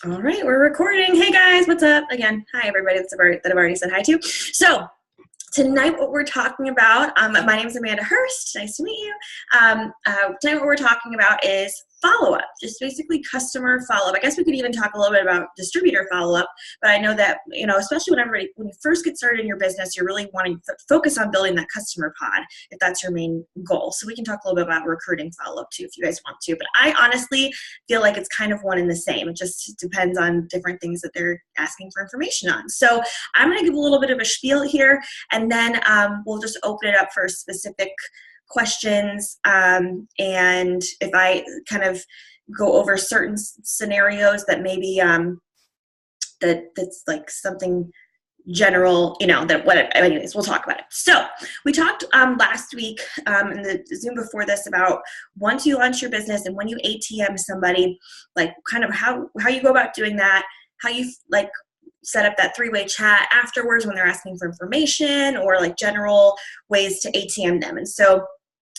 All right, we're recording. Hey guys, what's up? Again, hi everybody that I've already said hi to. So tonight what we're talking about, my name is Amanda Hurst. Nice to meet you. Tonight what we're talking about is follow-up, just basically customer follow-up. I guess we could even talk a little bit about distributor follow-up, but I know that, especially when you first get started in your business, you're really wanting to focus on building that customer pod if that's your main goal. So we can talk a little bit about recruiting follow-up too if you guys want to, but I honestly feel like it's kind of one and the same. It just depends on different things that they're asking for information on. So I'm going to give a little bit of a spiel here, and then we'll just open it up for specific questions, and if I kind of go over certain scenarios that maybe that's like something general, anyways, we'll talk about it. So we talked last week in the Zoom before this about once you launch your business and when you ATM somebody, like kind of how you go about doing that, how you like set up that three-way chat afterwards when they're asking for information, or like general ways to ATM them. And so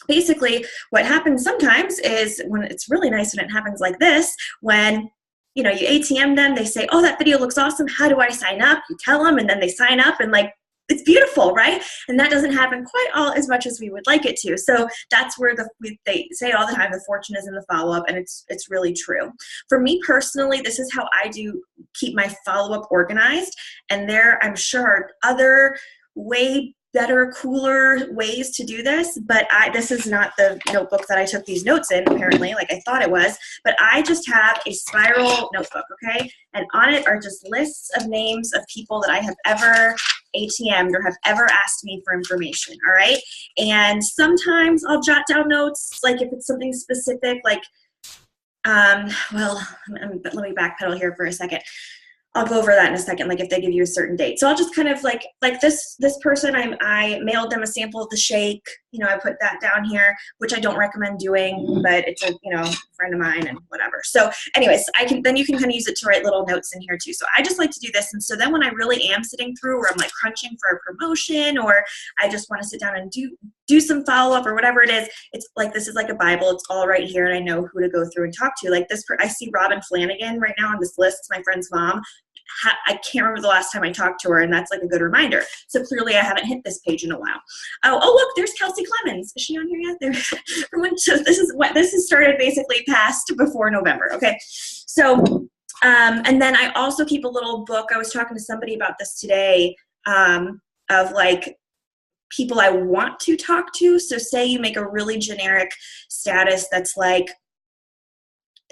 basically what happens sometimes is when it's really nice when it happens like this, when you ATM them, they say, oh, that video looks awesome, how do I sign up? You tell them, and then they sign up, and like it's beautiful, right? And that doesn't happen quite all as much as we would like it to. So that's where they say all the time, the fortune is in the follow-up, and it's really true. For me personally, this is how I do keep my follow-up organized, and there I'm sure are other way better, cooler ways to do this, but this is not the notebook that I took these notes in, apparently, like I thought it was, but I just have a spiral notebook, okay? And on it are just lists of names of people that I have ever ATM'd or have ever asked me for information, all right? And sometimes I'll jot down notes, like if it's something specific, like, let me backpedal here for a second. I'll go over that in a second, like if they give you a certain date. So I'll just kind of like this person, I mailed them a sample of the shake. I put that down here, which I don't recommend doing, but it's a, friend of mine and whatever. So anyways, then you can kind of use it to write little notes in here too. So I just like to do this. And so then when I really am sitting through, where I'm like crunching for a promotion, or I just want to sit down and do some follow-up or whatever it is, it's like, this is like a Bible. It's all right here. And I know who to go through and talk to. Like this, I see Robin Flanagan right now on this list. It's my friend's mom. I can't remember the last time I talked to her, and that's like a good reminder. So clearly I haven't hit this page in a while. Oh look, there's Kelsey Clemens. Is she on here yet? So this is started basically past before November. Okay. So, and then I also keep a little book. I was talking to somebody about this today, of like people I want to talk to. So say you make a really generic status that's like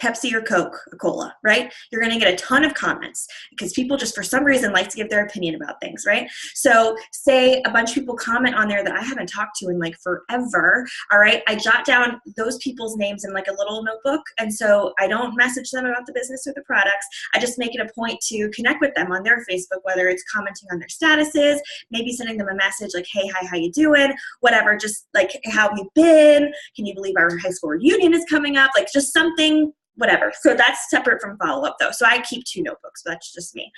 Pepsi or Coca-Cola, right? You're going to get a ton of comments because people just for some reason like to give their opinion about things, right? So say a bunch of people comment on there that I haven't talked to in like forever, all right? I jot down those people's names in like a little notebook, and so I don't message them about the business or the products. I just make it a point to connect with them on their Facebook, whether it's commenting on their statuses, maybe sending them a message like, hey, hi, how you doing? Whatever, just like, how have you been? Can you believe our high school reunion is coming up? Like just something, whatever. So that's separate from follow-up though. So I keep 2 notebooks, but that's just me.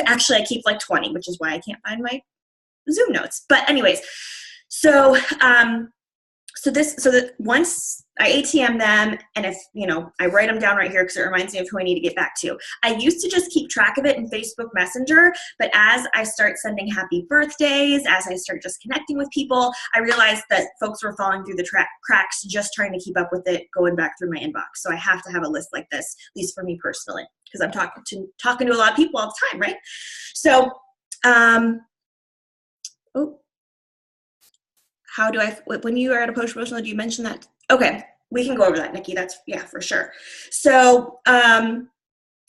Actually, I keep like 20, which is why I can't find my Zoom notes. But anyways, so that once I ATM them, and if, I write them down right here because it reminds me of who I need to get back to. I used to just keep track of it in Facebook Messenger, but as I start sending happy birthdays, as I start just connecting with people, I realized that folks were falling through the cracks just trying to keep up with it, going back through my inbox. So I have to have a list like this, at least for me personally, because I'm talking to a lot of people all the time, right? So, how do when you are at a post-promotional, do you mention that? Okay, we can go over that, Nikki. That's, yeah, for sure. So, all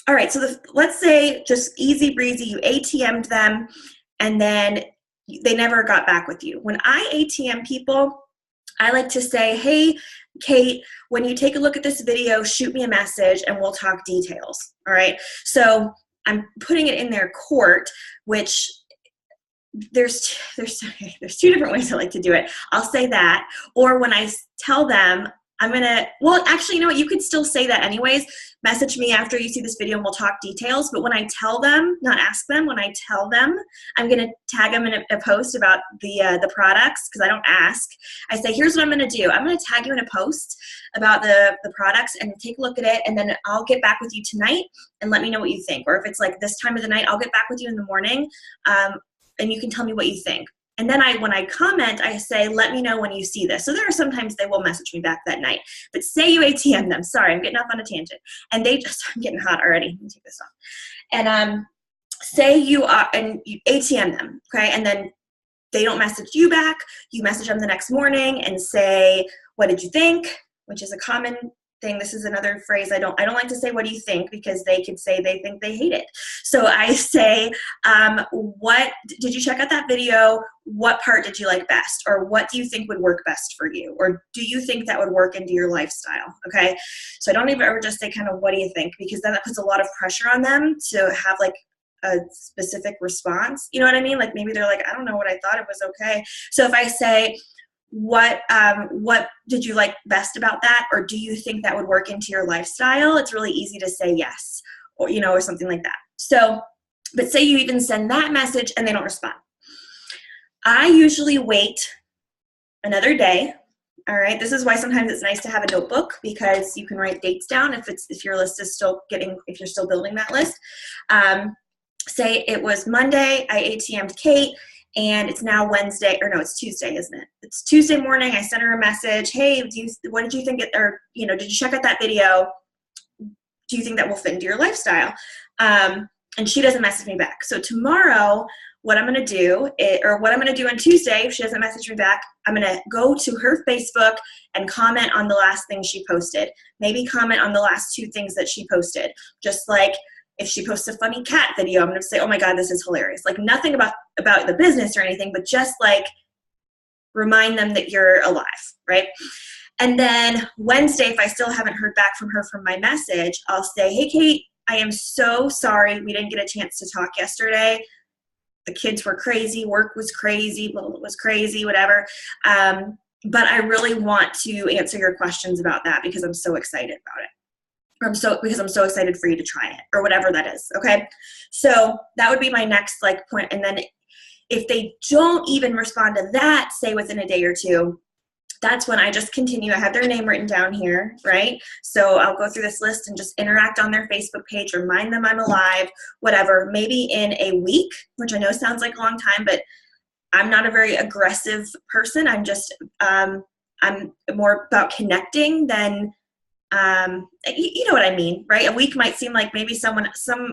right, so let's say just easy breezy, you ATM'd them, and then they never got back with you. When I ATM people, I like to say, hey, Kate, when you take a look at this video, shoot me a message and we'll talk details, all right? So I'm putting it in their court, which there's 2 different ways I like to do it. I'll say that, or when I tell them well, actually, you know what? You could still say that anyways. Message me after you see this video and we'll talk details. But when I tell them, not ask them, when I tell them, I'm going to tag them in a post about the products, because I don't ask. I say, here's what I'm going to do. I'm going to tag you in a post about the products and take a look at it. And then I'll get back with you tonight and let me know what you think. Or if it's like this time of the night, I'll get back with you in the morning and you can tell me what you think. And then when I comment, I say, let me know when you see this. So there are sometimes they will message me back that night. But say you ATM them. Sorry, I'm getting off on a tangent. And I'm getting hot already. Let me take this off. And say you ATM them, okay? And then they don't message you back. You message them the next morning and say, what did you think? Which is a common thing. This is another phrase I don't like to say, what do you think? Because they could say they think they hate it. So I say, what did you check out that video? What part did you like best? Or what do you think would work best for you? Or do you think that would work into your lifestyle? Okay. So I don't even ever just say kind of, what do you think? Because then that puts a lot of pressure on them to have like a specific response. You know what I mean? Like maybe they're like, I don't know what I thought, it was okay. So if I say, what did you like best about that? Or do you think that would work into your lifestyle? It's really easy to say yes, or, you know, or something like that. So, but say you even send that message and they don't respond. I usually wait another day. All right. This is why sometimes it's nice to have a notebook, because you can write dates down if your list is if you're still building that list. Say it was Monday, I ATM'd Kate, and it's now Wednesday, or no, it's Tuesday, isn't it? It's Tuesday morning. I sent her a message. Hey, what did you think? Or, you know, did you check out that video? Do you think that will fit into your lifestyle? And she doesn't message me back. So tomorrow, what I'm going to do, or what I'm going to do on Tuesday, if she doesn't message me back, I'm going to go to her Facebook and comment on the last thing she posted. Maybe comment on the last 2 things that she posted. Just like, if she posts a funny cat video, I'm going to say, oh my God, this is hilarious. Like nothing about the business or anything, but just like remind them that you're alive, right? And then Wednesday, if I still haven't heard back from her from my message, I'll say, hey, Kate, I am so sorry we didn't get a chance to talk yesterday. The kids were crazy, work was crazy, whatever. But I really want to answer your questions about that because I'm so excited about it. Because I'm so excited for you to try it, or whatever that is. Okay. So that would be my next like point. And then if they don't even respond to that, say within a day or 2, that's when I just continue. I have their name written down here, right? So I'll go through this list and just interact on their Facebook page, remind them I'm alive, whatever, maybe in a week, which I know sounds like a long time, but I'm not a very aggressive person. I'm just, I'm more about connecting than, you know what I mean, right? A week might seem like maybe some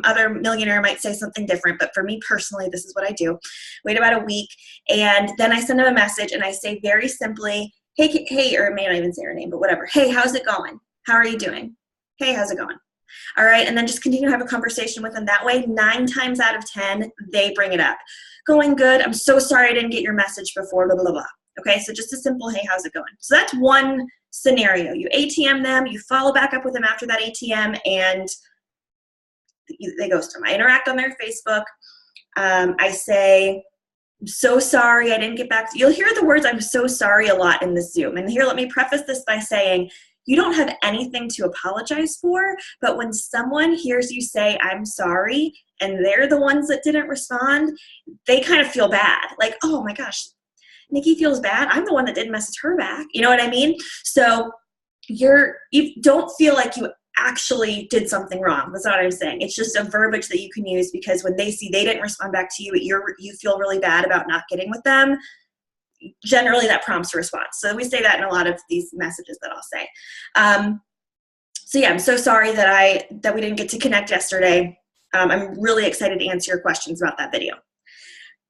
other millionaire might say something different, but for me personally, this is what I do. Wait about a week, and then I send them a message, and I say very simply, hey, or I may not even say her name, but whatever. Hey, how's it going? How are you doing? Hey, how's it going? All right, and then just continue to have a conversation with them. That way, 9 times out of 10, they bring it up. Going good. I'm so sorry I didn't get your message before, blah, blah, blah. Okay, so just a simple, hey, how's it going? So that's one scenario. You ATM them, you follow back up with them after that ATM, and they ghost them. I interact on their Facebook. I say, I'm so sorry I didn't get back to you. You'll hear the words I'm so sorry a lot in this Zoom. And here, let me preface this by saying, you don't have anything to apologize for, but when someone hears you say, I'm sorry, and they're the ones that didn't respond, they kind of feel bad. Like, oh my gosh, Nikki feels bad. I'm the one that didn't message her back. You know what I mean? So you don't feel like you actually did something wrong. That's not what I'm saying. It's just a verbiage that you can use, because when they see they didn't respond back to you, you feel really bad about not getting with them. Generally, that prompts a response. So we say that in a lot of these messages that I'll say. So yeah, I'm so sorry that we didn't get to connect yesterday. I'm really excited to answer your questions about that video.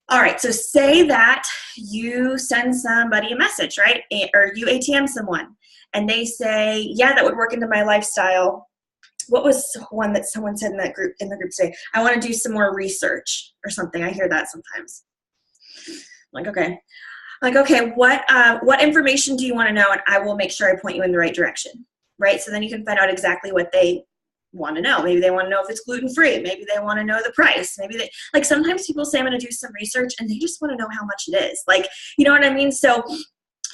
All right, so say that you send somebody a message, right? Or you ATM someone, and they say, yeah, that would work into my lifestyle. What was one that someone said in the group today? I want to do some more research or something. I hear that sometimes. I'm like, okay, what information do you want to know? And I will make sure I point you in the right direction, right? So then you can find out exactly what they want to know. Maybe they want to know if it's gluten-free. Maybe they want to know the price. Maybe like sometimes people say I'm going to do some research and they just want to know how much it is. Like, you know what I mean? So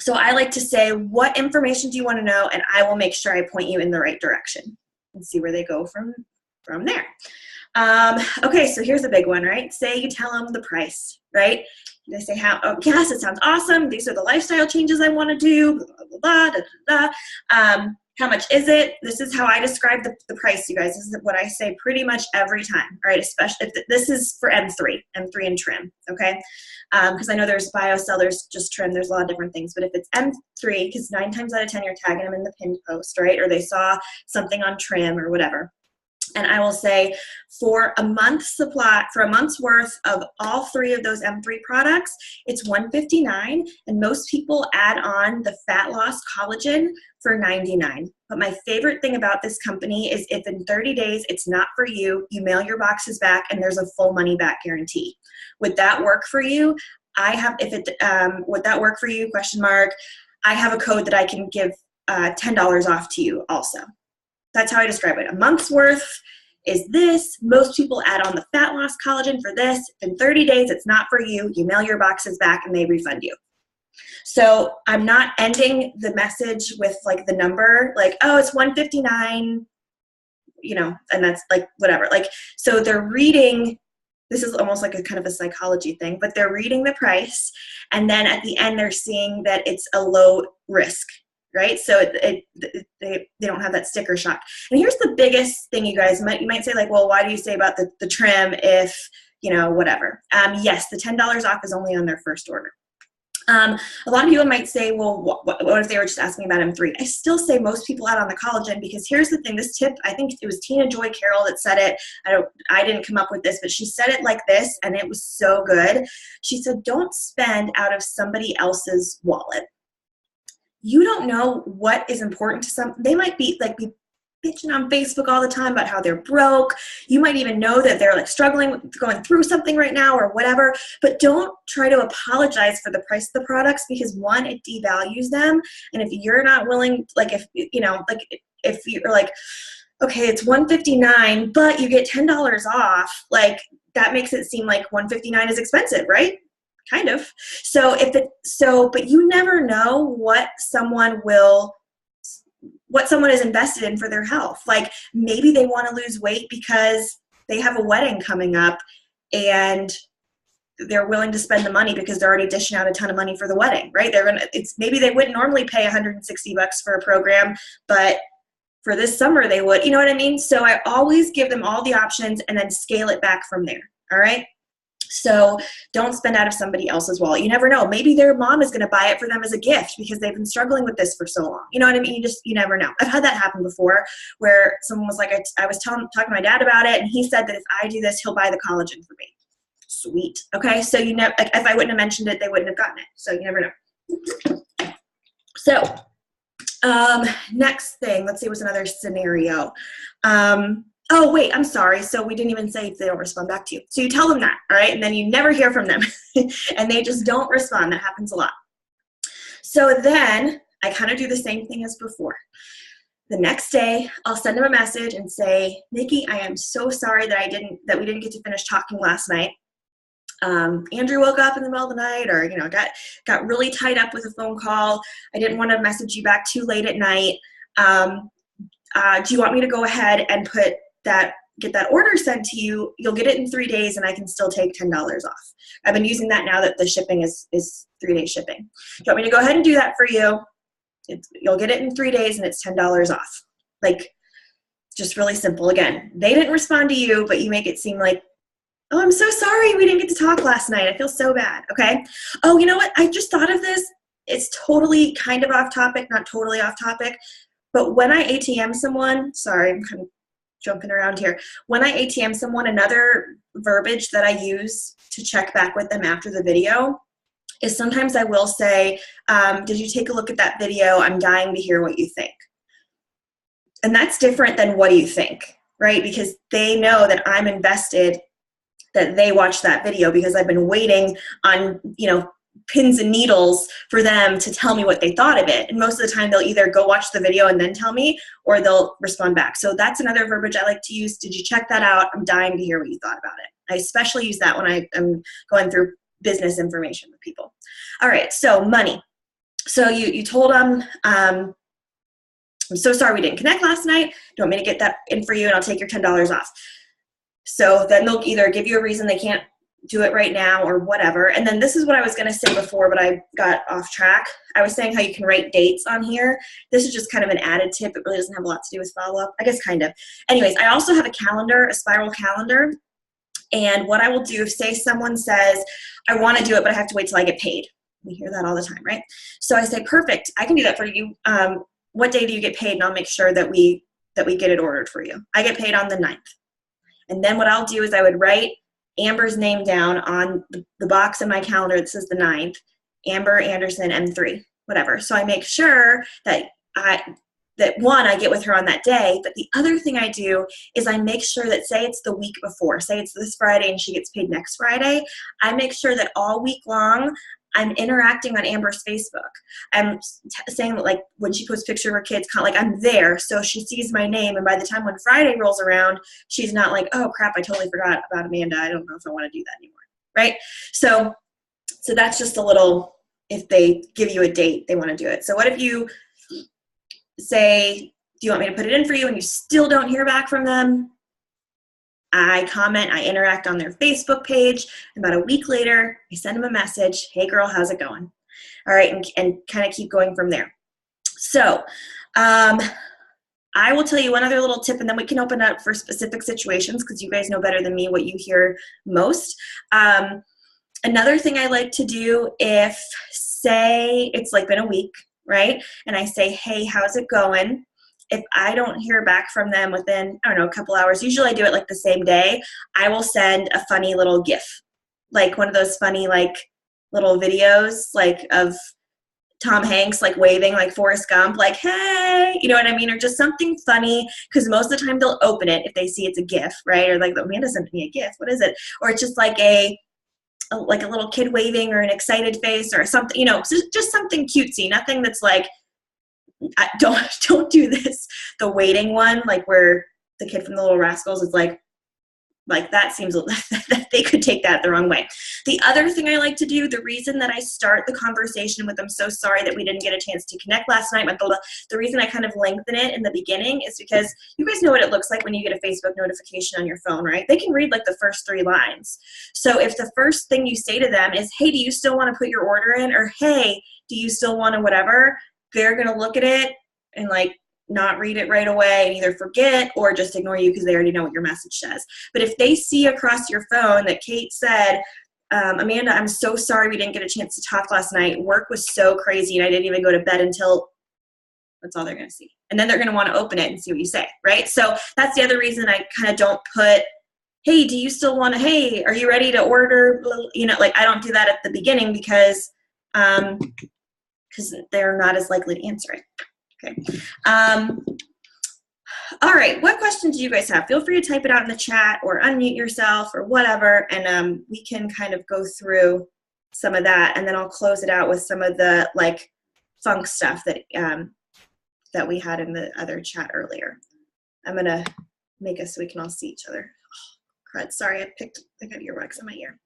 So I like to say, what information do you want to know? And I will make sure I point you in the right direction and see where they go from there. Okay, so here's a big one, right? Say you tell them the price, right? They say, yes, it sounds awesome. These are the lifestyle changes I want to do, blah, blah, blah, da, da, da. How much is it? This is how I describe the price, you guys. This is what I say pretty much every time, all right? Especially if this is for M3 and trim, okay? Because I know there's BioCell, there's just trim, there's a lot of different things. But if it's M3, because 9 times out of 10 you're tagging them in the pinned post, right? Or they saw something on trim or whatever. And I will say for a month's supply, for a month's worth of all 3 of those M3 products, it's $159, and most people add on the fat loss collagen for $99. But my favorite thing about this company is if in 30 days it's not for you, you mail your boxes back and there's a full money back guarantee. Would that work for you? Would that work for you? ? I have a code that I can give $10 off to you also. That's how I describe it. A month's worth is this. Most people add on the fat loss collagen for this. In 30 days, it's not for you. You mail your boxes back and they refund you. So I'm not ending the message with like the number, like, oh, it's $159, and that's like whatever. Like, so they're reading, this is almost like a kind of a psychology thing, but they're reading the price. And then at the end, they're seeing that it's a low risk. Right? So they don't have that sticker shock. And here's the biggest thing, you guys. You might say, like, well, why do you say about the trim if, whatever? Yes, the $10 off is only on their first order. A lot of people might say, well, what if they were just asking about M3? I still say most people add on the collagen, because here's the thing. This tip, I think it was Tina Joy Carroll that said it. I didn't come up with this, but she said it like this, and it was so good. She said, don't spend out of somebody else's wallet. You don't know what is important to some. They might be bitching on Facebook all the time about how they're broke. You might even know that they're like struggling, going through something right now or whatever, but don't try to apologize for the price of the products, because 1, it devalues them. And if you're not willing, if you're like, okay, it's $159, but you get $10 off, like that makes it seem like $159 is expensive, right? Kind of. But you never know what someone is invested in for their health. Like maybe they want to lose weight because they have a wedding coming up and they're willing to spend the money because they're already dishing out a ton of money for the wedding, right? Maybe they wouldn't normally pay $160 for a program, but for this summer they would, you know what I mean? So I always give them all the options and then scale it back from there. All right. So don't spend out of somebody else's wallet. You never know. Maybe their mom is going to buy it for them as a gift because they've been struggling with this for so long. You know what I mean? You never know. I've had that happen before where someone was like, I was talking to my dad about it, and he said that if I do this, he'll buy the collagen for me. Sweet. Okay. So if I wouldn't have mentioned it, they wouldn't have gotten it. So you never know. So next thing, let's see what's another scenario. Oh, wait, I'm sorry. So we didn't even say if they don't respond back to you. So you tell them that, all right? And then you never hear from them and they just don't respond. That happens a lot. So then I kind of do the same thing as before. The next day, I'll send them a message and say, Nikki, I am so sorry that we didn't get to finish talking last night. Andrew woke up in the middle of the night, or, got really tied up with a phone call. I didn't want to message you back too late at night. Do you want me to go ahead and get that order sent to you? You'll get it in 3 days and I can still take $10 off. I've been using that now that the shipping is 3-day shipping. Do you want me to go ahead and do that for you? You'll get it in 3 days and it's $10 off. Like, just really simple. Again, they didn't respond to you, but you make it seem like, oh, I'm so sorry we didn't get to talk last night. I feel so bad. Okay. Oh, you know what? I just thought of this. It's totally kind of off topic, not totally off topic. But when I ATM someone, sorry, I'm kind of jumping around here. When I ATM someone, another verbiage that I use to check back with them after the video is sometimes I will say, did you take a look at that video? I'm dying to hear what you think. And that's different than what do you think, right? Because they know that I'm invested, that they watched that video, because I've been waiting on, pins and needles for them to tell me what they thought of it. And most of the time they'll either go watch the video and then tell me, or they'll respond back. So that's another verbiage I like to use. Did you check that out? I'm dying to hear what you thought about it. I especially use that when I am going through business information with people. All right, so money. So you told them, I'm so sorry we didn't connect last night. Do you want me to get that in for you and I'll take your $10 off? So then they'll either give you a reason they can't do it right now or whatever. And then this is what I was going to say before, but I got off track. I was saying how you can write dates on here. This is just kind of an added tip. It really doesn't have a lot to do with follow-up. I guess kind of. Anyways, I also have a calendar, a spiral calendar. And what I will do, if say someone says, I want to do it, but I have to wait till I get paid. We hear that all the time, right? So I say, perfect, I can do that for you. What day do you get paid? And I'll make sure that we get it ordered for you. I get paid on the 9th. And then what I'll do is I would write Amber's name down on the box in my calendar that says the 9th, Amber Anderson M3, whatever. So I make sure that one, I get with her on that day, but the other thing I do is I make sure that, say it's the week before, say it's this Friday and she gets paid next Friday, I make sure that all week long I'm interacting on Amber's Facebook. I'm saying that, like, when she posts pictures of her kids, kind of like I'm there, so she sees my name, and by the time when Friday rolls around, she's not like, oh crap, I totally forgot about Amanda. I don't know if I want to do that anymore, right? So that's just a little, if they give you a date, they want to do it. So what if you say, do you want me to put it in for you, and you still don't hear back from them? I comment, I interact on their Facebook page. About a week later, I send them a message, hey girl, how's it going? All right, and kind of keep going from there. So I will tell you one other little tip, and then we can open up for specific situations because you guys know better than me what you hear most. Another thing I like to do, if say it's like been a week, right? And I say, hey, how's it going? If I don't hear back from them within, I don't know, a couple hours, usually I do it like the same day, I will send a funny little GIF, like one of those funny like little videos like of Tom Hanks like waving like Forrest Gump, like, hey, you know what I mean? Or just something funny, because most of the time they'll open it if they see it's a GIF, right? Or like, Amanda sent me a GIF, what is it? Or it's just like a little kid waving or an excited face or something, you know, just something cutesy, nothing that's like, don't do this, the waiting one, like where the kid from the Little Rascals is like that seems that they could take that the wrong way. The other thing I like to do, the reason that I start the conversation with, I'm so sorry that we didn't get a chance to connect last night, the reason I kind of lengthen it in the beginning is because you guys know what it looks like when you get a Facebook notification on your phone, right? They can read like the first 3 lines. So if the first thing you say to them is, hey, do you still want to put your order in? Or hey, do you still want to whatever? They're going to look at it and like not read it right away and either forget or just ignore you because they already know what your message says. But if they see across your phone that Kate said, Amanda, I'm so sorry we didn't get a chance to talk last night. Work was so crazy and I didn't even go to bed until, that's all they're going to see. And then they're going to want to open it and see what you say, right? So that's the other reason I kind of don't put, hey, do you still want to, hey, are you ready to order? You know, like I don't do that at the beginning because they're not as likely to answer it. Okay. All right. What questions do you guys have? Feel free to type it out in the chat or unmute yourself or whatever, and we can kind of go through some of that, and then I'll close it out with some of the like funk stuff that that we had in the other chat earlier. I'm gonna make us so we can all see each other. Oh, crud. Sorry, I got earwax in my ear.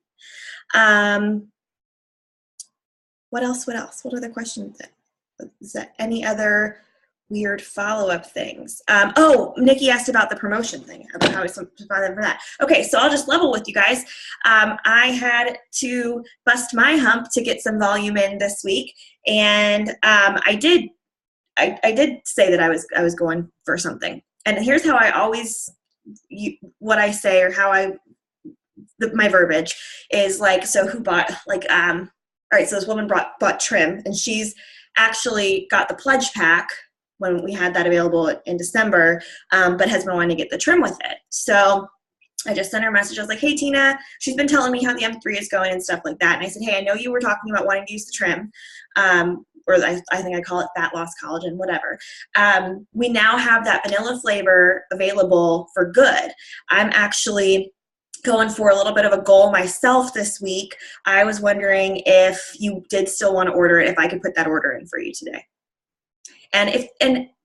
What else? What other questions? Is that any other weird follow-up things? Oh, Nikki asked about the promotion thing, about how we find them for that. Okay, so I'll just level with you guys. I had to bust my hump to get some volume in this week, and I did say that I was going for something. And here's how I always, what I say or how my verbiage is like, so who bought, like, all right, so this woman bought trim, and she's actually got the pledge pack when we had that available in December, but has been wanting to get the trim with it. So I just sent her a message. I was like, hey, Tina, she's been telling me how the M3 is going and stuff like that. And I said, hey, I know you were talking about wanting to use the trim, or I think I call it fat loss collagen, whatever. We now have that vanilla flavor available for good. I'm actually going for a little bit of a goal myself this week. I was wondering if you did still want to order it, if I could put that order in for you today. And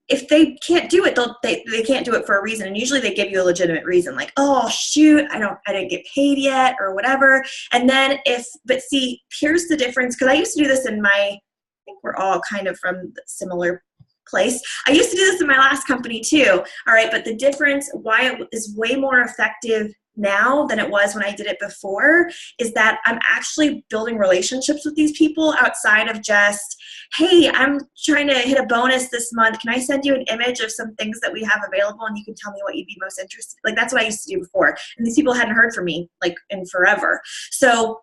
if they can't do it, they can't do it for a reason. And usually they give you a legitimate reason, like, oh shoot, I didn't get paid yet or whatever. And then but see, here's the difference, because I used to do this in my think we're all kind of from the similar place. I used to do this in my last company too. All right. But the difference, why it is way more effective now than it was when I did it before, is that I'm actually building relationships with these people outside of just, hey, I'm trying to hit a bonus this month. Can I send you an image of some things that we have available and you can tell me what you'd be most interested in? Like, that's what I used to do before. And these people hadn't heard from me like in forever. So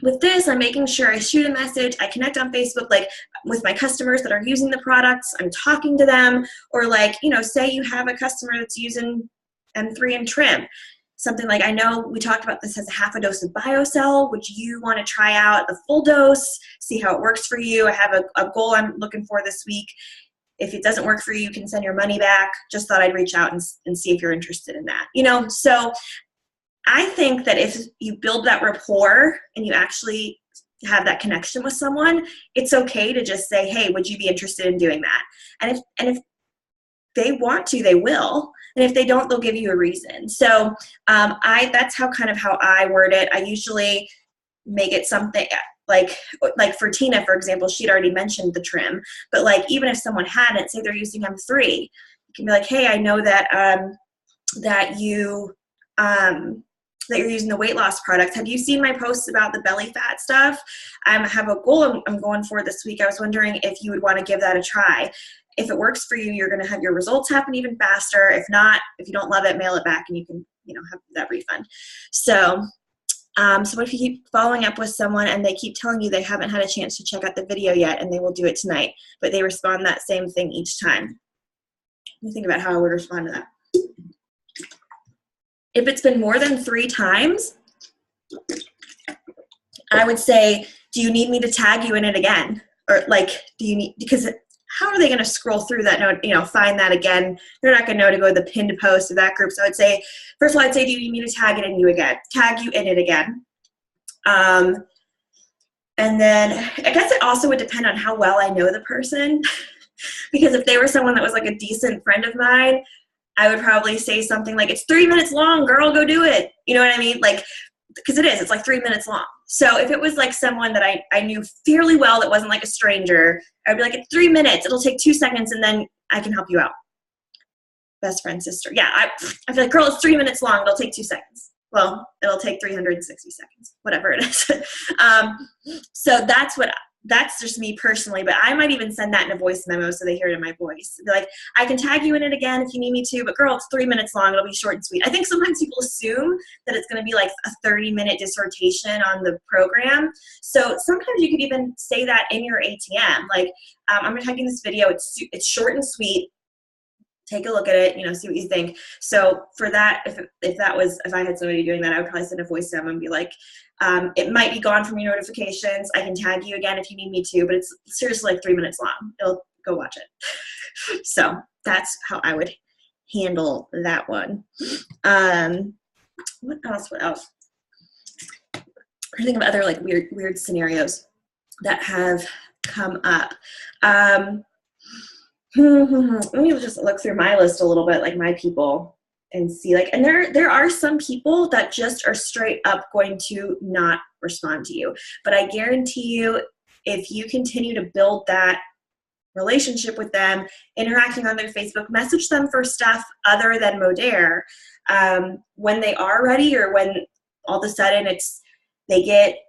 with this, I'm making sure I shoot a message, I connect on Facebook, like with my customers that are using the products, I'm talking to them, or like, you know, say you have a customer that's using M3 and trim. Something like, I know we talked about this as a half a dose of BioCell. Would you want to try out the full dose, see how it works for you? I have a goal I'm looking for this week. If it doesn't work for you, you can send your money back. Just thought I'd reach out and see if you're interested in that. You know, so I think that if you build that rapport and you actually have that connection with someone, it's okay to just say, hey, would you be interested in doing that? And if they want to, they will. And if they don't, they'll give you a reason. So that's how I word it. I usually make it something like for Tina, for example, she'd already mentioned the trim, but like, even if someone hadn't, say they're using M3, you can be like, hey, I know that, that you're using the weight loss products. Have you seen my posts about the belly fat stuff? I have a goal I'm going for this week. I was wondering if you would want to give that a try. If it works for you, you're going to have your results happen even faster. If not, if you don't love it, mail it back and you can, you know, have that refund. So, so what if you keep following up with someone and they keep telling you they haven't had a chance to check out the video yet and they will do it tonight, but they respond that same thing each time? Let me think about how I would respond to that. If it's been more than 3 times, I would say, do you need me to tag you in it again? Or like, do you need, because how are they going to scroll through that note, you know, find that again? They're not going to know to go to the pinned post of that group. So I'd say, first of all, I'd say, do you need me to tag you in it again? And then I guess it also would depend on how well I know the person. Because if they were someone that was like a decent friend of mine, I would probably say something like, it's 3 minutes long, girl, go do it. You know what I mean? Like, because it's like 3 minutes long. So if it was like someone that I knew fairly well that wasn't like a stranger, I'd be like, it's 3 minutes, it'll take 2 seconds, and then I can help you out. Best friend, sister. Yeah, I feel like, girl, it's 3 minutes long, it'll take 2 seconds. Well, it'll take 360 seconds, whatever it is. So that's just me personally, but I might even send that in a voice memo so they hear it in my voice. Be like, I can tag you in it again if you need me to, but girl, it's 3 minutes long. It'll be short and sweet. I think sometimes people assume that it's going to be like a 30-minute dissertation on the program. So sometimes you could even say that in your ATM. Like, I'm tagging this video. It's short and sweet. Take a look at it, you know, see what you think. So for that, if I had somebody doing that, I would probably send a voice memo and be like, it might be gone from your notifications. I can tag you again if you need me to, but it's seriously like 3 minutes long. Go watch it. So that's how I would handle that one. What else? I think of other like weird scenarios that have come up. Let me just look through my list a little bit, like my people, and see, like, and there are some people that just are straight up going to not respond to you. But I guarantee you, if you continue to build that relationship with them, interacting on their Facebook, message them for stuff other than Modere, when they are ready, or when all of a sudden they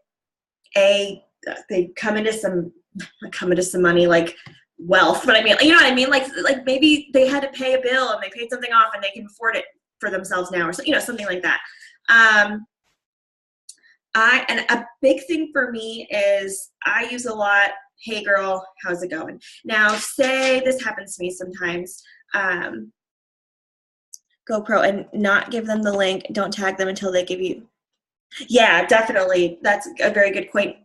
come into some money, like wealth, but I mean, you know what I mean? Like maybe they had to pay a bill and they paid something off and they can afford it for themselves now, or so, you know, something like that. And a big thing for me is I use a lot, hey girl, how's it going? Now, say this happens to me sometimes, GoPro, and not give them the link, don't tag them until they give you. Yeah, definitely. That's a very good point,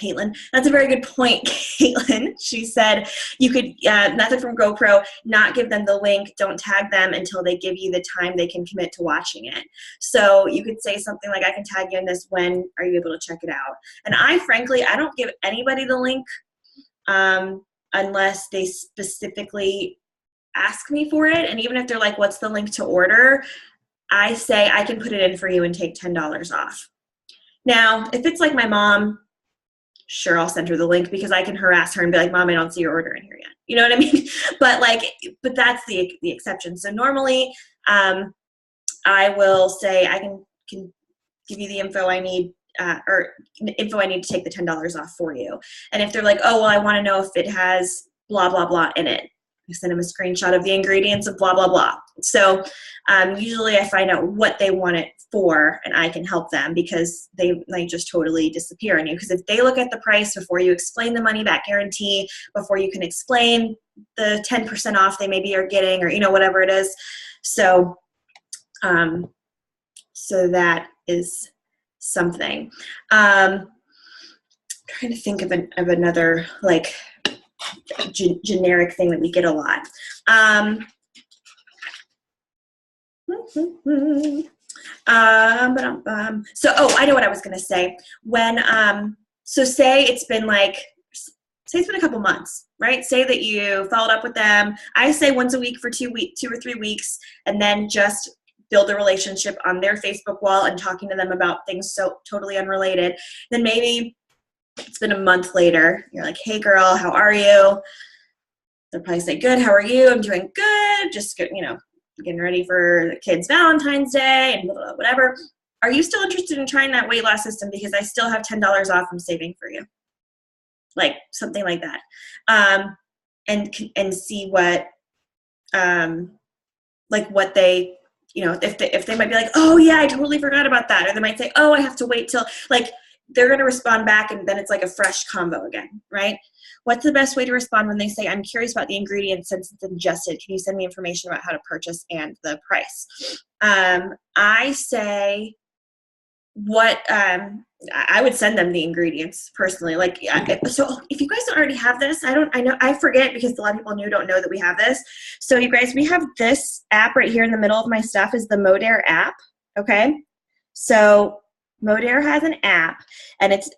Caitlin. That's a very good point, Caitlin. She said you could, method from GoPro, not give them the link, don't tag them until they give you the time they can commit to watching it. So you could say something like, I can tag you in this, when are you able to check it out? And I don't give anybody the link unless they specifically ask me for it. And even if they're like, what's the link to order? I say, I can put it in for you and take $10 off. Now, if it's like my mom, sure, I'll send her the link because I can harass her and be like, Mom, I don't see your order in here yet. You know what I mean? But that's the exception. So normally, I will say I can give you the info I need, or info I need to take the $10 off for you. And if they're like, oh, well, I want to know if it has blah, blah, blah in it, I send them a screenshot of the ingredients of blah, blah, blah. So usually I find out what they want it for, and I can help them because they might just totally disappear on you. Because if they look at the price before you explain the money back guarantee, before you can explain the 10% off they maybe are getting, or, you know, whatever it is. So, so that is something. Trying to think of another like generic thing that we get a lot. So, oh, I know what I was going to say. When, so say it's been a couple months, right? Say that you followed up with them. I say once a week for 2 or 3 weeks, and then just build a relationship on their Facebook wall and talking to them about things so totally unrelated. Then maybe it's been a month later. You're like, hey girl, how are you? They'll probably say, good, how are you? I'm doing good. Just, you know, getting ready for the kids' Valentine's Day and blah, blah, blah, whatever. Are you still interested in trying that weight loss system? Because I still have $10 off I'm saving for you. Like something like that. And see what, what they, you know, if they might be like, oh yeah, I totally forgot about that. Or they might say, oh, I have to wait till, like, they're going to respond back, and then it's like a fresh combo again, right? What's the best way to respond when they say, I'm curious about the ingredients since it's ingested. Can you send me information about how to purchase and the price? I say I would send them the ingredients personally. So if you guys don't already have this, I forget because a lot of people don't know that we have this. So you guys, we have this app right here in the middle of my stuff is the Modare app. Okay. So Modare has an app, and it's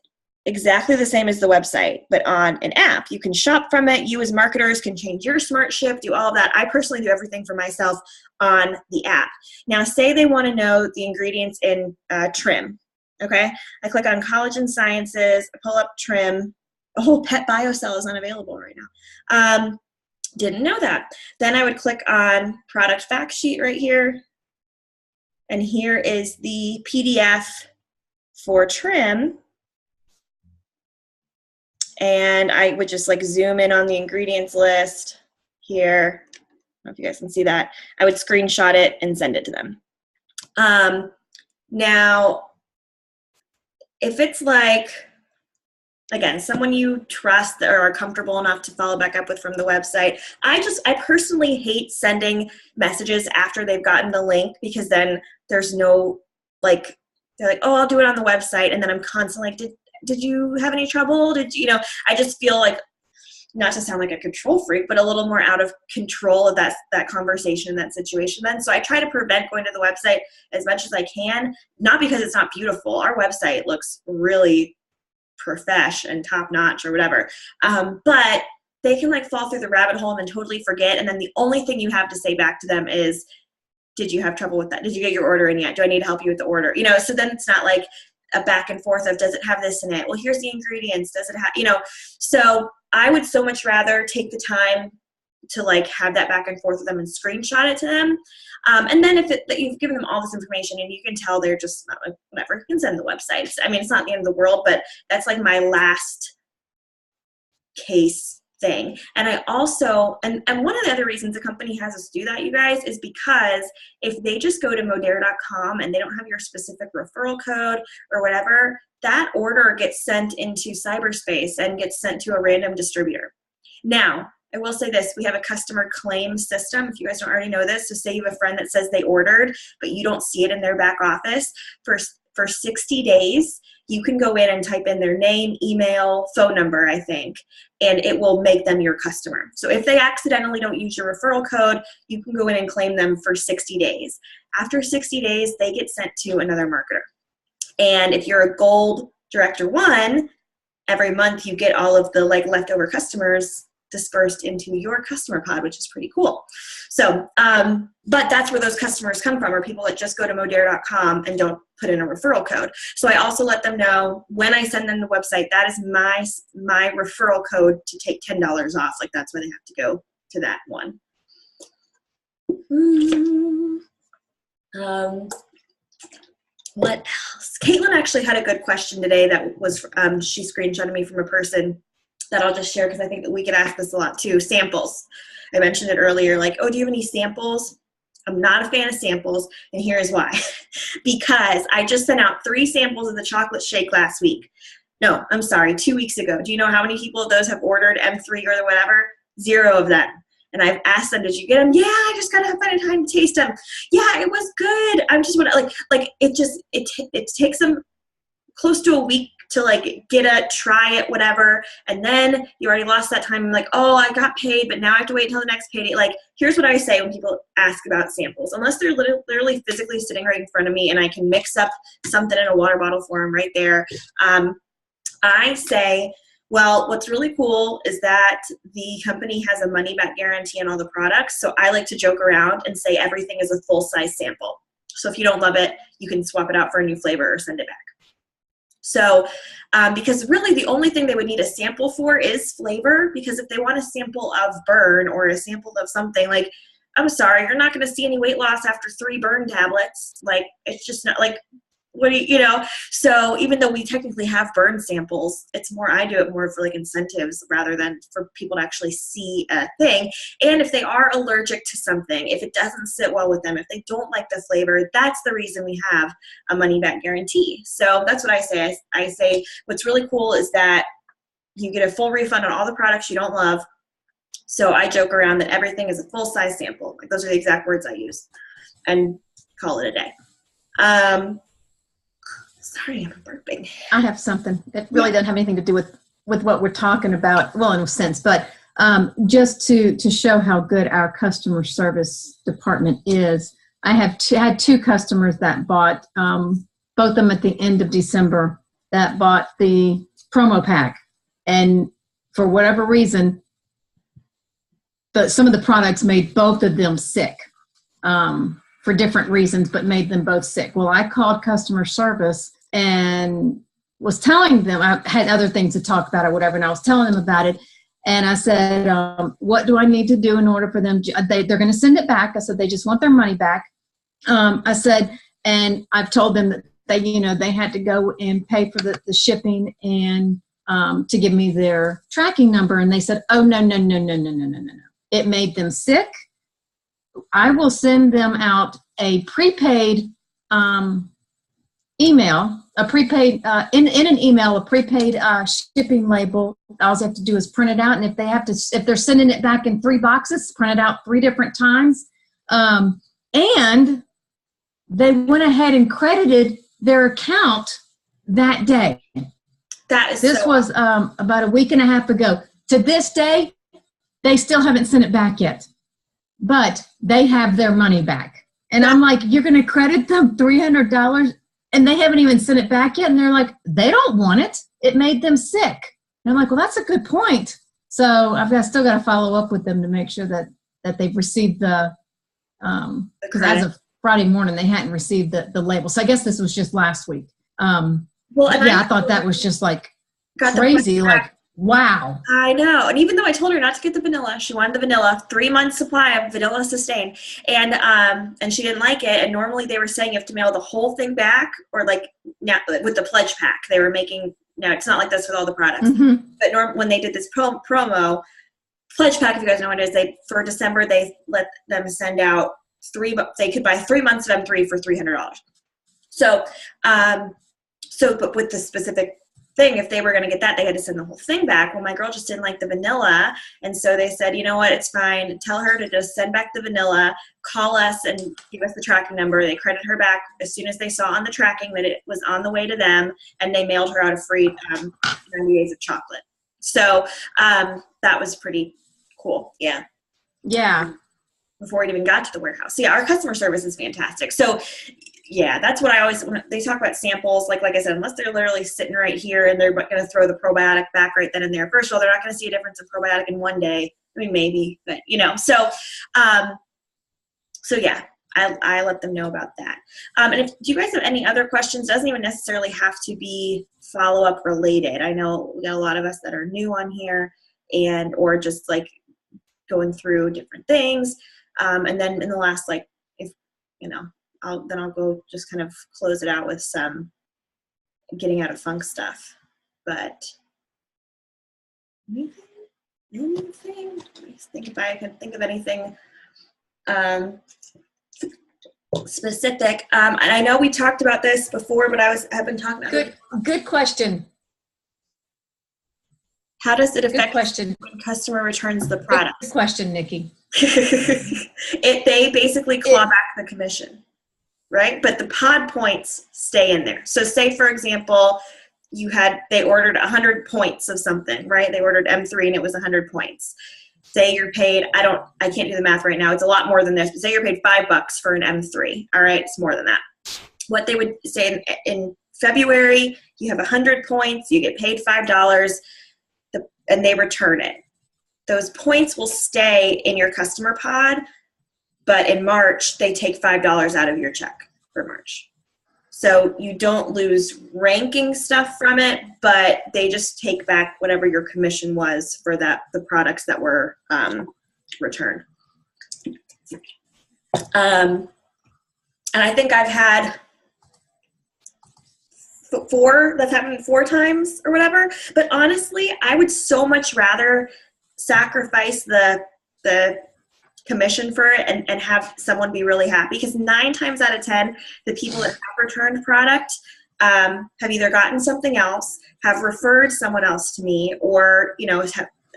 exactly the same as the website, but on an app. You can shop from it. You as marketers can change your smart ship, do all of that. I personally do everything for myself on the app. Now, say they want to know the ingredients in trim. Okay, I click on Collagen Sciences, I pull up trim. The whole pet biocell is unavailable right now. Didn't know that. Then I would click on product fact sheet right here. And here is the PDF for trim. And I would just zoom in on the ingredients list here. I don't know if you guys can see that. I would screenshot it and send it to them. Now, if it's again, someone you trust or are comfortable enough to follow back up with from the website, I personally hate sending messages after they've gotten the link, because then there's no, they're like, oh, I'll do it on the website. And then I'm constantly did you have any trouble? I just feel like, not to sound like a control freak, but a little more out of control of that conversation, that situation then. So I try to prevent going to the website as much as I can, not because it's not beautiful. Our website looks really profesh and top notch or whatever. But they can fall through the rabbit hole and then totally forget. And then the only thing you have to say back to them is, did you have trouble with that? Did you get your order in yet? Do I need to help you with the order? So then it's not like a back and forth of, does it have this in it? Well, here's the ingredients. Does it have, so I would so much rather take the time to have that back and forth with them and screenshot it to them. And then if you've given them all this information and you can tell they're just not whatever, you can send the website. I mean, it's not the end of the world, but that's my last case thing. And I also, and one of the other reasons the company has us do that, you guys, is because if they just go to modare.com and they don't have your specific referral code or whatever, that order gets sent into cyberspace and gets sent to a random distributor. Now, I will say this, we have a customer claim system, if you guys don't already know this. So say you have a friend that says they ordered, but you don't see it in their back office. For 60 days, you can go in and type in their name, email, phone number, I think, and it will make them your customer. So if they accidentally don't use your referral code, you can go in and claim them for 60 days. After 60 days, they get sent to another marketer. And if you're a Gold Director 1, every month you get all of the leftover customers dispersed into your customer pod, which is pretty cool. So, but that's where those customers come from, are people that just go to modere.com and don't put in a referral code. So I also let them know when I send them the website, that is my referral code to take $10 off. Like, that's why they have to go to that one. What else? Caitlin actually had a good question today that was, she screenshotted me from a person that I'll just share because I think that we get asked this a lot too. Samples. I mentioned it earlier, like, oh, do you have any samples? I'm not a fan of samples, and here's why. Because I just sent out 3 samples of the chocolate shake last week. No, I'm sorry, 2 weeks ago. Do you know how many people of those have ordered M3 or whatever? 0 of them. And I've asked them, did you get them? Yeah, I just got to find a time to taste them. Yeah, it was good. I'm just it takes them close to a week to like try it, whatever. And then you already lost that time. I'm like, oh, I got paid, but now I have to wait until the next payday. Like, here's what I say when people ask about samples. Unless they're literally physically sitting right in front of me and I can mix up something in a water bottle for them right there, I say, well, what's really cool is that the company has a money-back guarantee on all the products. So I like to joke around and say everything is a full-size sample. So if you don't love it, you can swap it out for a new flavor or send it back. So because really the only thing they would need a sample for is flavor, because if they want a sample of burn or a sample of something, like, I'm sorry, you're not going to see any weight loss after 3 burn tablets. Like, it's just not like, what do you know? So even though we technically have burn samples, I do it more for like incentives rather than for people to actually see a thing. And if they are allergic to something, if it doesn't sit well with them, if they don't like the flavor, that's the reason we have a money back guarantee. So that's what I say. I say what's really cool is that you get a full refund on all the products you don't love. So I joke around that everything is a full size sample. Like, those are the exact words I use, and call it a day. Sorry, I'm burping. I have something that really doesn't have anything to do with what we're talking about. Well, in a sense, but just to show how good our customer service department is, I have had 2 customers that bought, both of them at the end of December, that bought the promo pack. And for whatever reason, some of the products made both of them sick. For different reasons, but made them both sick. Well, I called customer service and was telling them, I had other things to talk about or whatever, and I was telling them about it. And I said, what do I need to do in order for them? They're going to send it back. I said, they just want their money back. I said, and I've told them that they had to go and pay for the shipping and to give me their tracking number. And they said, oh, no. It made them sick. I will send them out a prepaid email, in an email, a prepaid shipping label. All they have to do is print it out, and if they're sending it back in 3 boxes, print it out 3 different times. And they went ahead and credited their account that day. This was about a week and a half ago. To this day, they still haven't sent it back yet. But they have their money back. And I'm like, you're going to credit them $300 and they haven't even sent it back yet? And they're like, they don't want it. It made them sick. And I'm like, well, that's a good point. So still got to follow up with them to make sure that they've received because as of Friday morning, they hadn't received the label. So I guess this was just last week. I thought that was just like crazy. Like, wow. I know. And even though I told her not to get the vanilla, she wanted the vanilla, 3 months supply of vanilla sustain. And she didn't like it. And normally they were saying you have to mail the whole thing back, or like now with the pledge pack they were making. Now it's not like this with all the products, but when they did this promo pledge pack, if you guys know what it is, for December, they let them send out they could buy 3 months of M3 for $300. So, but with the specific thing, if they were going to get that, they had to send the whole thing back. Well, my girl just didn't like the vanilla, and so they said, you know what, it's fine. Tell her to just send back the vanilla, call us and give us the tracking number. They credit her back as soon as they saw on the tracking that it was on the way to them, and they mailed her out a free 90 days of chocolate. So that was pretty cool. Yeah. Yeah. Before it even got to the warehouse. So yeah, our customer service is fantastic. So Yeah, that's what I always, when they talk about samples, like I said, unless they're literally sitting right here and they're going to throw the probiotic back right then and there. First of all, they're not going to see a difference in probiotic in one day. I mean, maybe, but so yeah, I let them know about that. And do you guys have any other questions? It doesn't even necessarily have to be follow-up related. I know we got a lot of us that are new on here or just like going through different things. And then in the last, I'll go just kind of close it out with some getting out of funk stuff. But anything? Let me think if I can think of anything specific. And I know we talked about this before, but I've been talking about Good question. How does it affect when customer returns the product? Good question, Nikki. They basically claw back the commission, right? But the pod points stay in there. So say, for example, they ordered 100 points of something, right? They ordered M3 and it was 100 points. Say you're paid, I can't do the math right now. It's a lot more than this, but say you're paid $5 for an M3. All right, it's more than that. What they would say in February, you have 100 points, you get paid $5, and they return it. Those points will stay in your customer pod, but in March, they take $5 out of your check for March. So you don't lose ranking stuff from it, but they just take back whatever your commission was for the products that were returned. And I think I've had that's happened 4 times or whatever. But honestly, I would so much rather sacrifice the commission for it and have someone be really happy, because 9 times out of 10, the people that have returned product have either gotten something else, have referred someone else to me, or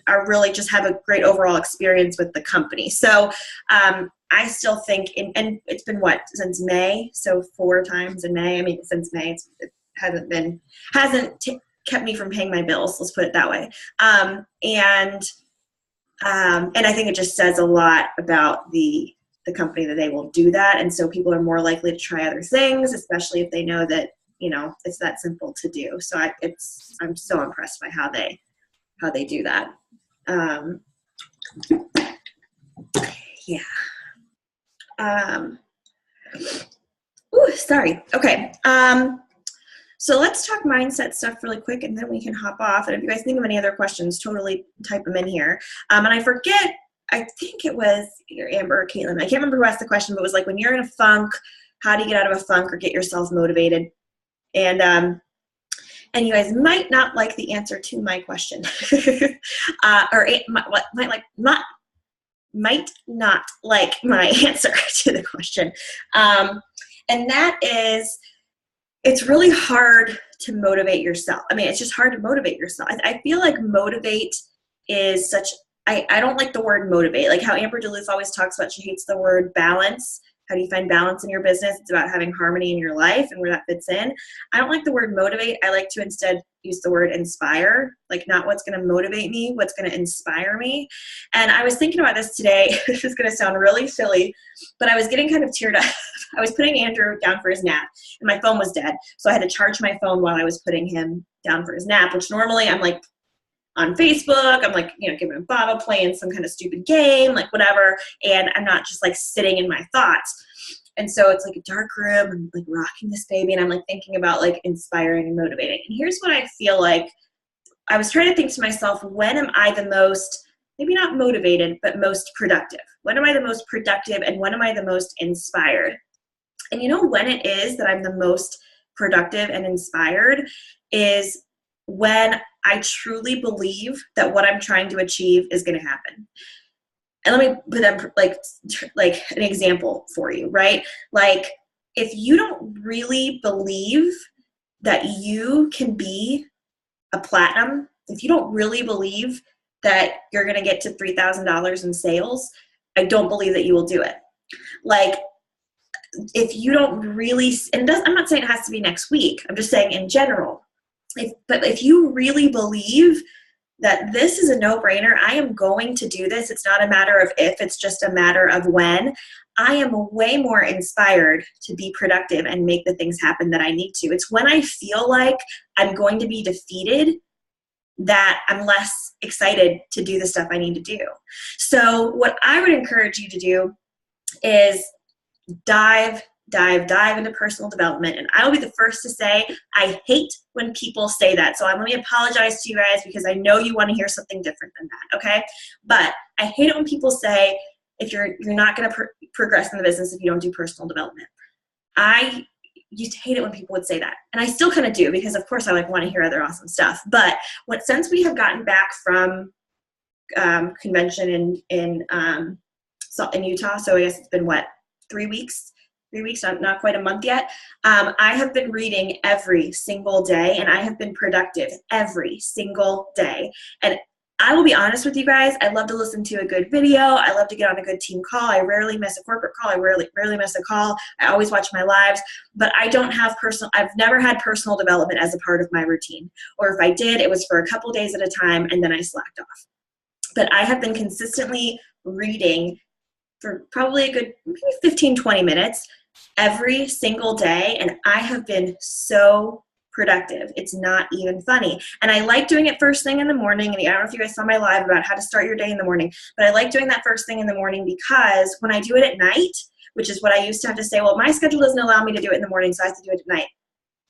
are really just have a great overall experience with the company. So I still think, and it's been since May, so 4 times in May. I mean, since May, it hasn't kept me from paying my bills. Let's put it that way. And I think it just says a lot about the company that they will do that. And so people are more likely to try other things, especially if they know that, it's that simple to do. So I'm so impressed by how they do that. Yeah. Sorry. Okay. So let's talk mindset stuff really quick, and then we can hop off. And if you guys think of any other questions, totally type them in here. And I forget, I think it was either Amber or Caitlin. I can't remember who asked the question, but it was like, when you're in a funk, how do you get out of a funk or get yourself motivated? And you guys might not like the answer to my question, might not like my answer to the question. And that is, it's really hard to motivate yourself. I mean, it's just hard to motivate yourself. I feel like motivate is I don't like the word motivate. Like how Amber Duluth always talks about, she hates the word balance. How do you find balance in your business? It's about having harmony in your life and where that fits in. I don't like the word motivate. I like to instead use the word inspire, like not what's going to motivate me, what's going to inspire me. And I was thinking about this today. This is going to sound really silly, but I was getting kind of teared up. I was putting Andrew down for his nap and my phone was dead. So I had to charge my phone while I was putting him down for his nap, which normally I'm like on Facebook, I'm like, giving him Baba, playing some kind of stupid game, like whatever. And I'm not just like sitting in my thoughts. And so it's like a dark room, I'm like rocking this baby, and I'm like thinking about like inspiring and motivating. And here's what I feel like. I was trying to think to myself, when am I the most, maybe not motivated, but most productive? When am I the most productive and when am I the most inspired? And when it is that I'm the most productive and inspired is when I truly believe that what I'm trying to achieve is going to happen. And let me put them like an example for you, right? Like if you don't really believe that you can be a platinum, if you don't really believe that you're going to get to $3,000 in sales, I don't believe that you will do it. Like if you don't really, and I'm not saying it has to be next week, I'm just saying in general, but if you really believe that this is a no-brainer, I am going to do this, it's not a matter of if, it's just a matter of when, I am way more inspired to be productive and make the things happen that I need to. It's when I feel like I'm going to be defeated that I'm less excited to do the stuff I need to do. So what I would encourage you to do is dive into personal development. And I will be the first to say, I hate when people say that. So let me apologize to you guys, because I know you want to hear something different than that, okay? But I hate it when people say, if you're not going to progress in the business if you don't do personal development. I used to hate it when people would say that. And I still kind of do, because of course I want to hear other awesome stuff. But since we have gotten back from convention in Utah, so I guess it's been 3 weeks, not quite a month yet. I have been reading every single day, and I have been productive every single day. And I will be honest with you guys, I love to listen to a good video. I love to get on a good team call. I rarely miss a corporate call. I rarely miss a call. I always watch my lives, but I've never had personal development as a part of my routine. Or if I did, it was for a couple days at a time, and then I slacked off. But I have been consistently reading for probably a good maybe 15, 20 minutes every single day, and I have been so productive. It's not even funny. And I like doing it first thing in the morning. And I don't know if you guys saw my live about how to start your day in the morning, but I like doing that first thing in the morning, because when I do it at night, which is what I used to have to say, well, my schedule doesn't allow me to do it in the morning, so I have to do it at night.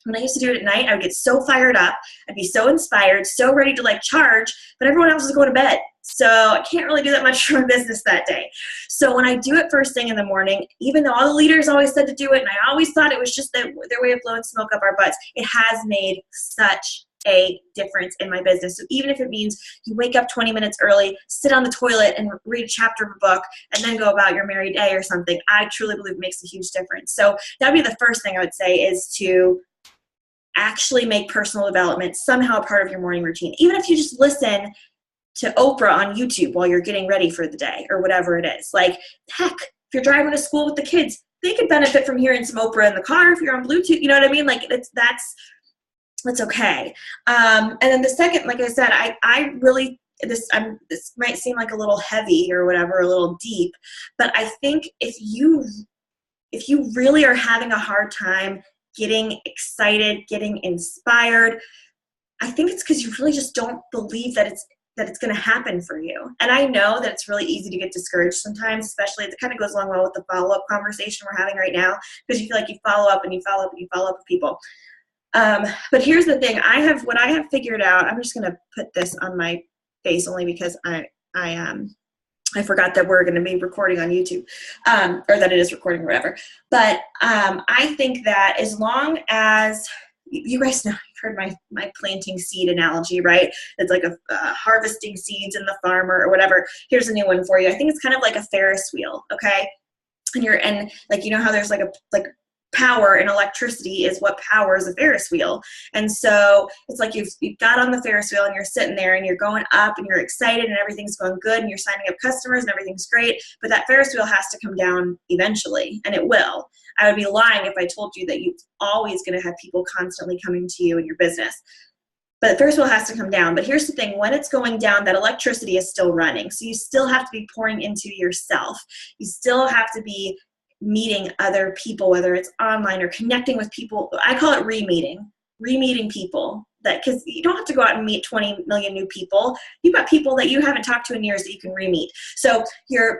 When I used to do it at night, I would get so fired up. I'd be so inspired, so ready to charge, but everyone else is going to bed. So I can't really do that much for my business that day. So when I do it first thing in the morning, even though all the leaders always said to do it, and I always thought it was just their way of blowing smoke up our butts, it has made such a difference in my business. So even if it means you wake up 20 minutes early, sit on the toilet and read a chapter of a book, and then go about your merry day or something, I truly believe it makes a huge difference. So that would be the first thing I would say, is to actually make personal development somehow a part of your morning routine. Even if you just listen to Oprah on YouTube while you're getting ready for the day or whatever it is. Heck, if you're driving to school with the kids, they could benefit from hearing some Oprah in the car if you're on Bluetooth. You know what I mean? That's okay. And then the second, like I said, I really, this might seem like a little heavy or whatever, a little deep, but I think if you really are having a hard time getting excited, getting inspired, I think it's because you really just don't believe that it's going to happen for you. And I know that it's really easy to get discouraged sometimes, especially it kind of goes along well with the follow-up conversation we're having right now, because you feel like you follow up and you follow up and you follow up with people. But here's the thing. What I have figured out, I'm just going to put this on my face only because I forgot that we're going to be recording on YouTube, or that it is recording or whatever. But I think that as long as you guys know, you've heard my planting seed analogy, right? It's like a harvesting seeds in the farmer or whatever. Here's a new one for you. I think it's kind of like a Ferris wheel, okay? And you know how there's like power and electricity is what powers a Ferris wheel. And so it's like you've got on the Ferris wheel and you're sitting there and you're going up and you're excited and everything's going good and you're signing up customers and everything's great, but that Ferris wheel has to come down eventually, and it will. I would be lying if I told you that you're always going to have people constantly coming to you in your business. But the Ferris wheel has to come down. But here's the thing. When it's going down, that electricity is still running. So you still have to be pouring into yourself. You still have to be meeting other people, whether it's online or connecting with people. I call it re-meeting people, because you don't have to go out and meet 20 million new people. You've got people that you haven't talked to in years that you can re-meet. So you're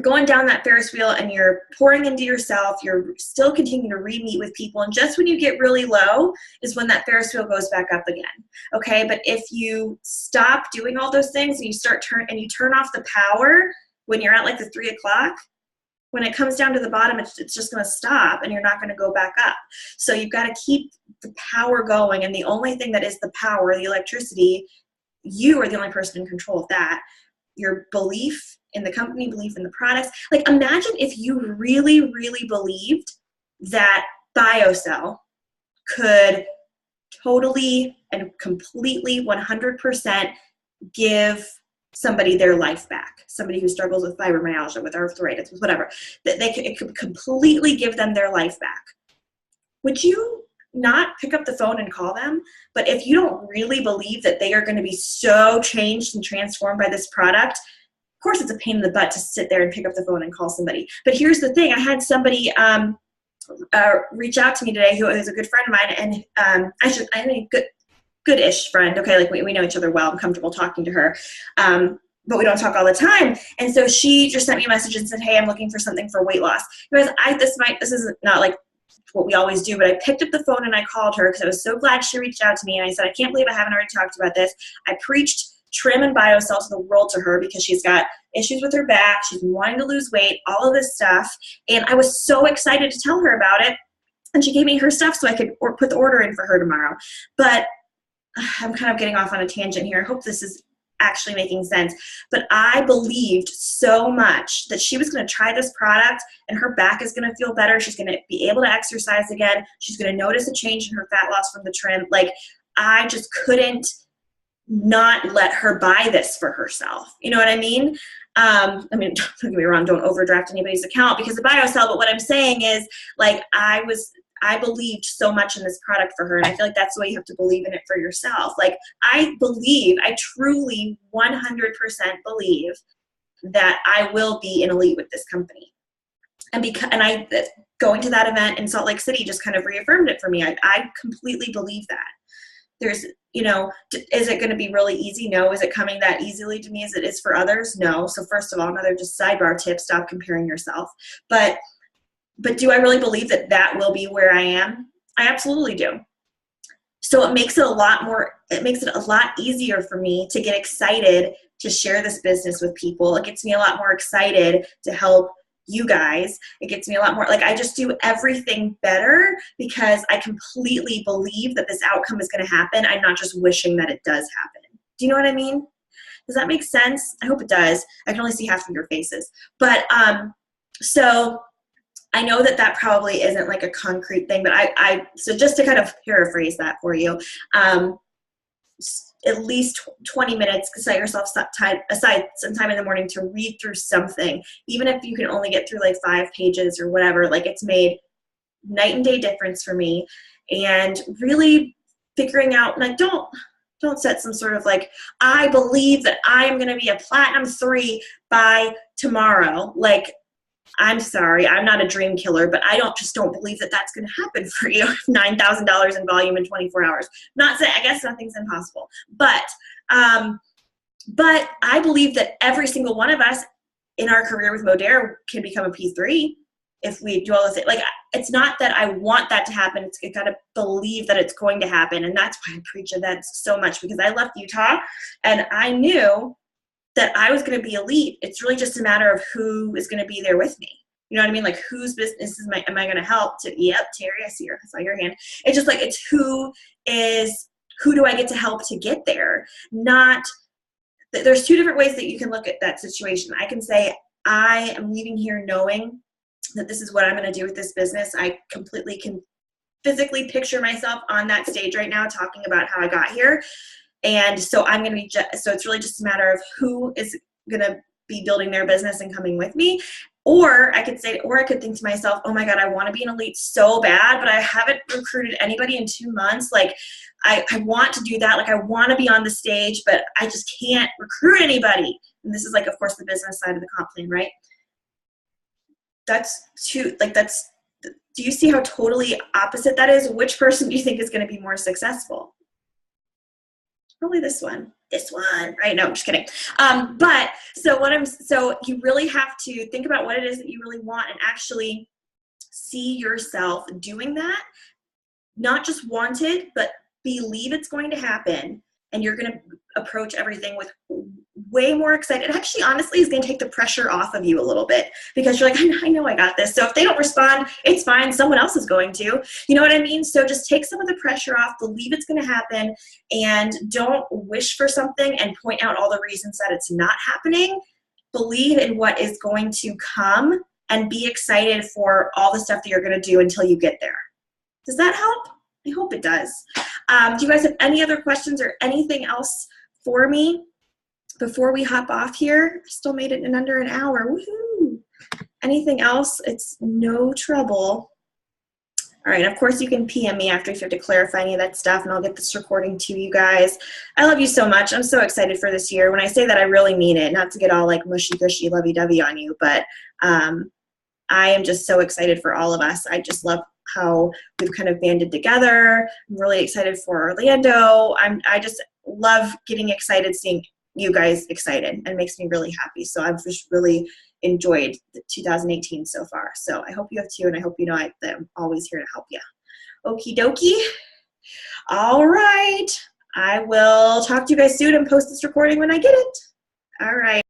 going down that Ferris wheel and you're pouring into yourself. You're still continuing to re-meet with people. And just when you get really low is when that Ferris wheel goes back up again. Okay. But if you stop doing all those things and you turn off the power when you're at the 3 o'clock, when it comes down to the bottom, it's just going to stop and you're not going to go back up. So you've got to keep the power going. And the only thing that is the power, the electricity, you are the only person in control of that. Your belief in the company, belief in the products. Imagine if you really, really believed that BioCell could totally and completely 100% give somebody their life back, somebody who struggles with fibromyalgia, with arthritis, with whatever, that it could completely give them their life back. Would you not pick up the phone and call them? But if you don't really believe that they are going to be so changed and transformed by this product, of course it's a pain in the butt to sit there and pick up the phone and call somebody. But here's the thing. I had somebody reach out to me today who is a good friend of mine, and I mean, good-ish friend. Okay, like we know each other well. I'm comfortable talking to her. But we don't talk all the time. And so she just sent me a message and said, hey, I'm looking for something for weight loss. Because this is not like what we always do, but I picked up the phone and I called her because I was so glad she reached out to me. And I said, I can't believe I haven't already talked about this. I preached trim and BioCell to the world to her because she's got issues with her back. She's wanting to lose weight, all of this stuff. And I was so excited to tell her about it. And she gave me her stuff so I could put the order in for her tomorrow. But I'm kind of getting off on a tangent here. I hope this is actually making sense. But I believed so much that she was going to try this product and her back is going to feel better. She's going to be able to exercise again. She's going to notice a change in her fat loss from the trim. Like, I just couldn't not let her buy this for herself. You know what I mean? Don't get me wrong, don't overdraft anybody's account because of BioCell, but what I'm saying is, like, I believed so much in this product for her, and I feel like that's the way you have to believe in it for yourself. Like, I truly 100% believe that I will be an elite with this company. And going to that event in Salt Lake City just kind of reaffirmed it for me. I completely believe that. There's, is it going to be really easy? No. Is it coming that easily to me as it is for others? No. So first of all, another just sidebar tip, stop comparing yourself. But do I really believe that that will be where I am? I absolutely do. So it makes it a lot easier for me to get excited to share this business with people. It gets me a lot more excited to help you guys. It gets me a lot more, like, I just do everything better because I completely believe that this outcome is going to happen. I'm not just wishing that it does happen. Do you know what I mean? Does that make sense? I hope it does. I can only see half of your faces. But so I know that probably isn't like a concrete thing, but so just to kind of paraphrase that for you, at least 20 minutes, set yourself aside some time in the morning to read through something, even if you can only get through like 5 pages or whatever. Like, it's made night and day difference for me. And really figuring out, like, don't set some sort of like, I believe that I am going to be a platinum 3 by tomorrow. Like, I'm sorry, I'm not a dream killer, but I don't believe that that's going to happen for you. $9,000 in volume in 24 hours. Not saying, I guess nothing's impossible, but I believe that every single one of us in our career with Modere can become a P3 if we do all this. Like, it's not that I want that to happen. It's got to believe that it's going to happen. And that's why I preach events so much, because I left Utah and I knew that I was going to be elite. It's really just a matter of who is going to be there with me. You know what I mean? Like, whose business am I going to help to? Yep, Terry, I saw your hand. It's just like, it's who do I get to help to get there? There's 2 different ways that you can look at that situation. I can say, I am leaving here knowing that this is what I'm going to do with this business. I completely can physically picture myself on that stage right now talking about how I got here. And so so it's really just a matter of who is going to be building their business and coming with me. Or I could think to myself, oh my God, I want to be an elite so bad, but I haven't recruited anybody in 2 months. Like, I want to do that. Like, I want to be on the stage, but I just can't recruit anybody. And this is, like, of course, the business side of the comp plan, right? Do you see how totally opposite that is? Which person do you think is going to be more successful? Probably this one, right? No, I'm just kidding. So you really have to think about what it is that you really want and actually see yourself doing that. Not just want it, but believe it's going to happen. And you're going to approach everything with way more excited. It actually, honestly, is going to take the pressure off of you a little bit, because you're like, I know I got this. So if they don't respond, it's fine. Someone else is going to. You know what I mean? So just take some of the pressure off, believe it's going to happen, and don't wish for something and point out all the reasons that it's not happening. Believe in what is going to come and be excited for all the stuff that you're going to do until you get there. Does that help? I hope it does. Do you guys have any other questions or anything else for me before we hop off here? I still made it in under an hour. Woohoo! Anything else? It's no trouble. All right, of course you can PM me after if you have to clarify any of that stuff, and I'll get this recording to you guys. I love you so much. I'm so excited for this year. When I say that, I really mean it, not to get all like mushy-gushy, lovey-dovey on you, but I am just so excited for all of us. I just love how we've kind of banded together. I'm really excited for Orlando. I just love getting excited, seeing you guys excited, and makes me really happy. So I've just really enjoyed 2018 so far. So I hope you have too, and I hope you know that I'm always here to help you. Okie dokie. All right. I will talk to you guys soon and post this recording when I get it. All right.